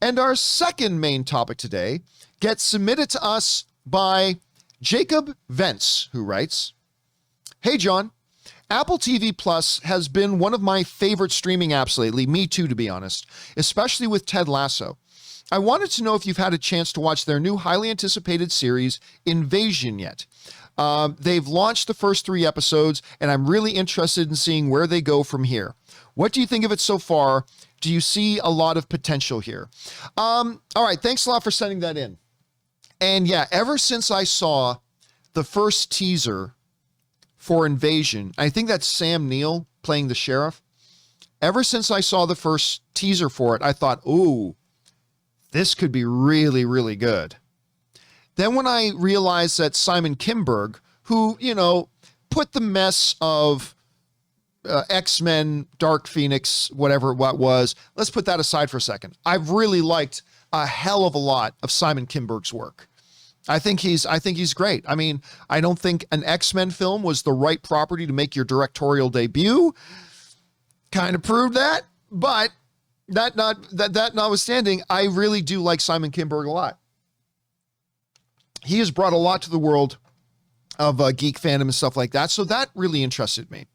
And our second main topic today gets submitted to us by Jacob Vence, who writes, "Hey, John. Apple TV Plus has been one of my favorite streaming apps lately, me too, to be honest, especially with Ted Lasso. I wanted to know if you've had a chance to watch their new highly anticipated series, Invasion, yet. They've launched the first 3 episodes, and I'm really interested in seeing where they go from here. What do you think of it so far? Do you see a lot of potential here?" All right, thanks a lot for sending that in. And yeah, ever since I saw the first teaser for Invasion, I think that's Sam Neill playing the sheriff. Ever since I saw the first teaser for it, I thought, ooh, this could be really, really good. Then when I realized that Simon Kinberg, who, put the mess of X-Men, Dark Phoenix, whatever what was, let's put that aside for a second. I've really liked a hell of a lot of Simon Kinberg's work. I think he's great. I mean, I don't think an X-Men film was the right property to make your directorial debut. Kind of proved that, but that notwithstanding, I really do like Simon Kinberg a lot. He has brought a lot to the world of geek fandom and stuff like that, so that really interested me.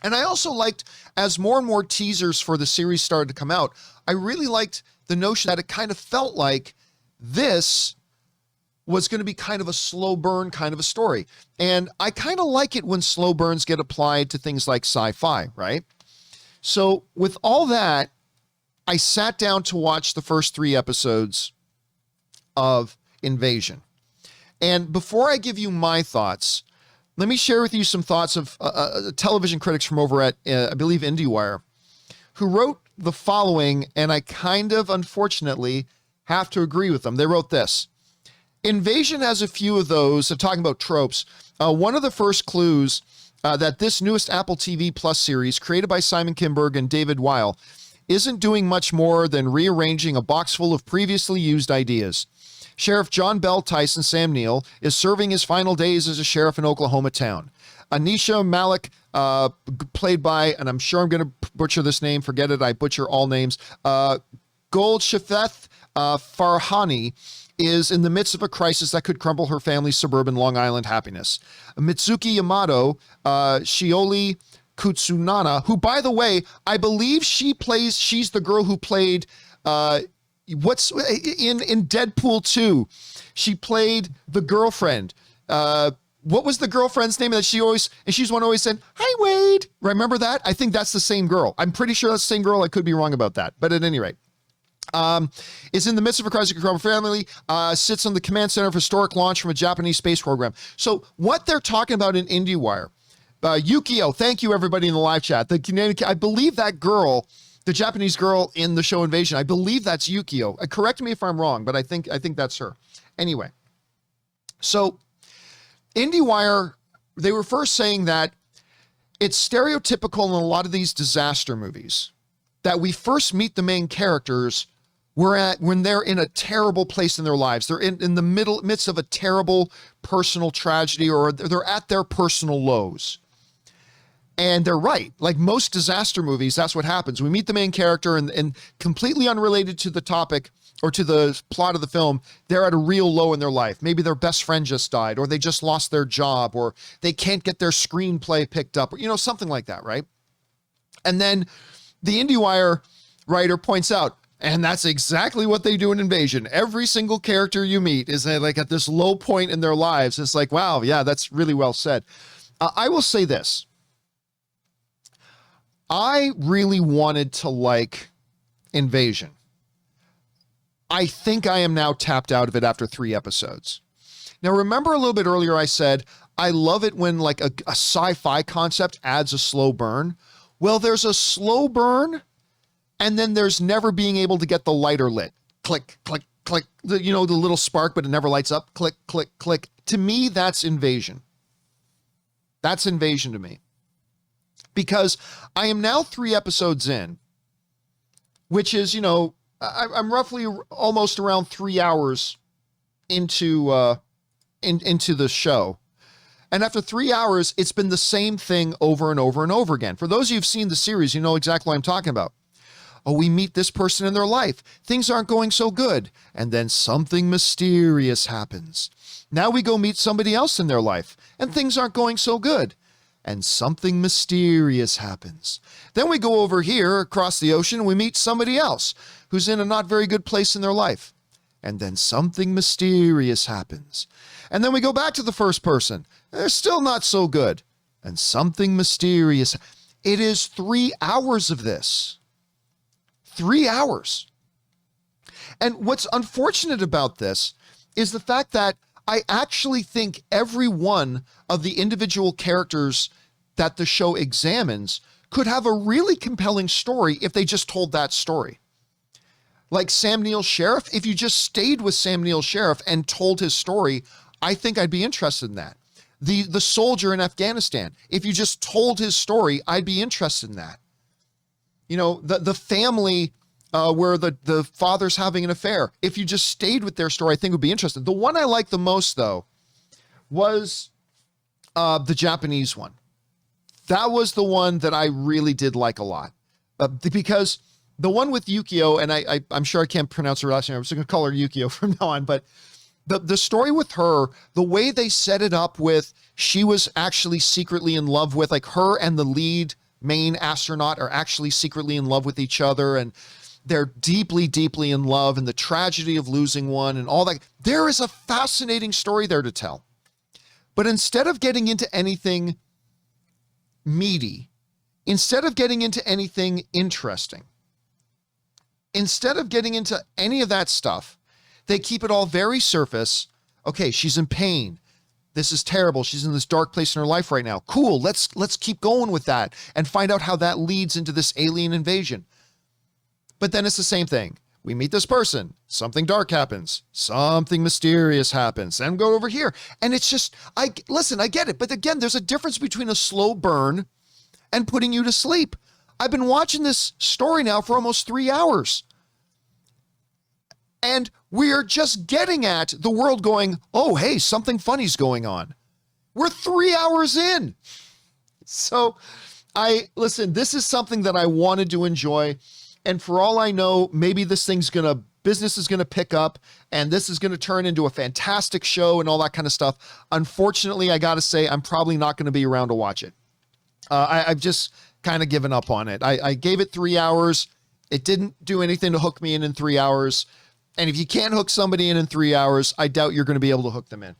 And I also liked, as more and more teasers for the series started to come out, I really liked the notion that it kind of felt like this was going to be kind of a slow burn kind of a story. And I kind of like it when slow burns get applied to things like sci-fi, right? So with all that, I sat down to watch the first 3 episodes of Invasion. And before I give you my thoughts, let me share with you some thoughts of television critics from over at, I believe, IndieWire, who wrote the following, and I kind of, unfortunately, have to agree with them. They wrote this: "Invasion has a few of those," talking about tropes. "One of the first clues that this newest Apple TV Plus series, created by Simon Kinberg and David Weil, isn't doing much more than rearranging a box full of previously used ideas. Sheriff John Bell Tyson, Sam Neill, is serving his final days as a sheriff in Oklahoma town. Anisha Malik, played by, and I'm sure I'm going to butcher this name, forget it, I butcher all names, Golshafeth Farhani, is in the midst of a crisis that could crumble her family's suburban Long Island happiness. Mitsuki Yamato, Shioli Kutsunana, who, by the way, I believe she's the girl who played, what's in Deadpool 2. She played the girlfriend. What was the girlfriend's name that she's one who always said, 'Hi, Wade.' Remember that? I think that's the same girl. I'm pretty sure that's the same girl. I could be wrong about that. But at any rate, is in the midst of a crisis of family, sits on the command center of historic launch from a Japanese space program. So what they're talking about in IndieWire, Yukio, thank you everybody in the live chat. I believe that girl, the Japanese girl in the show Invasion, I believe that's Yukio. Correct me if I'm wrong, but I think that's her. Anyway, so IndieWire, they were first saying that it's stereotypical in a lot of these disaster movies that we first meet the main characters when they're in a terrible place in their lives. They're in the midst of a terrible personal tragedy, or they're at their personal lows. And they're right. Like most disaster movies, that's what happens. We meet the main character and completely unrelated to the topic or to the plot of the film, they're at a real low in their life. Maybe their best friend just died, or they just lost their job, or they can't get their screenplay picked up, or, something like that, right? And then the IndieWire writer points out, and that's exactly what they do in Invasion. Every single character you meet is like at this low point in their lives. It's like, wow, yeah, that's really well said. I will say this. I really wanted to like Invasion. I think I am now tapped out of it after 3 episodes. Now, remember a little bit earlier I said, I love it when like a sci-fi concept adds a slow burn. Well, there's a slow burn, and then there's never being able to get the lighter lit. Click, click, click, the little spark, but it never lights up. Click, click, click. To me, that's Invasion. That's Invasion to me. Because I am now 3 episodes in, which is, I'm roughly almost around 3 hours into the show. And after 3 hours, it's been the same thing over and over and over again. For those of you who've seen the series, you know exactly what I'm talking about. Oh, we meet this person in their life. Things aren't going so good. And then something mysterious happens. Now we go meet somebody else in their life, and things aren't going so good. And something mysterious happens. Then we go over here across the ocean, and we meet somebody else who's in a not very good place in their life. And then something mysterious happens. And then we go back to the first person. They're still not so good. And something mysterious. It is 3 hours of this. 3 hours. And what's unfortunate about this is the fact that I actually think every one of the individual characters that the show examines could have a really compelling story if they just told that story. Like Sam Neill Sheriff, if you just stayed with Sam Neill Sheriff and told his story, I think I'd be interested in that. The soldier in Afghanistan, if you just told his story, I'd be interested in that. You know, the family where the father's having an affair, if you just stayed with their story, I think would be interesting. The one I liked the most, though, was the Japanese one. That was the one that I really did like a lot. Because the one with Yukio, and I'm sure I can't pronounce her last name. I'm just going to call her Yukio from now on. But the story with her, the way they set it up with she was actually secretly in love with, like, her and the lead main astronaut are actually secretly in love with each other. And they're deeply, deeply in love, and the tragedy of losing one and all that. There is a fascinating story there to tell. But instead of getting into anything meaty, instead of getting into anything interesting, instead of getting into any of that stuff, they keep it all very surface. Okay, she's in pain. This is terrible. She's in this dark place in her life right now. Cool, let's keep going with that and find out how that leads into this alien invasion. But then it's the same thing. We meet this person, something dark happens, something mysterious happens, and go over here. And it's just, I get it. But again, there's a difference between a slow burn and putting you to sleep. I've been watching this story now for almost 3 hours. And we're just getting at the world going, oh, hey, something funny's going on. We're 3 hours in. So this is something that I wanted to enjoy. And for all I know, maybe business is going to pick up, and this is going to turn into a fantastic show and all that kind of stuff. Unfortunately, I got to say, I'm probably not going to be around to watch it. I've just kind of given up on it. I gave it 3 hours. It didn't do anything to hook me in 3 hours. And if you can't hook somebody in 3 hours, I doubt you're going to be able to hook them in.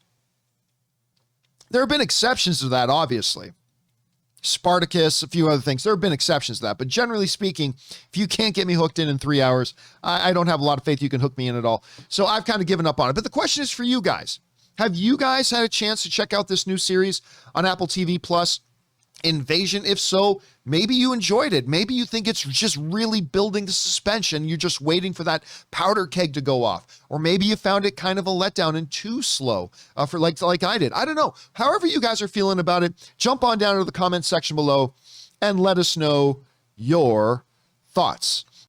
There have been exceptions to that, obviously. Spartacus, a few other things. There have been exceptions to that. But generally speaking, if you can't get me hooked in 3 hours, I don't have a lot of faith you can hook me in at all. So I've kind of given up on it. But the question is for you guys. Have you guys had a chance to check out this new series on Apple TV Plus, Invasion? If so, maybe you enjoyed it. Maybe you think it's just really building the suspension. You're just waiting for that powder keg to go off. Or maybe you found it kind of a letdown and too slow for like I did. I don't know. However you guys are feeling about it, jump on down to the comment section below and let us know your thoughts.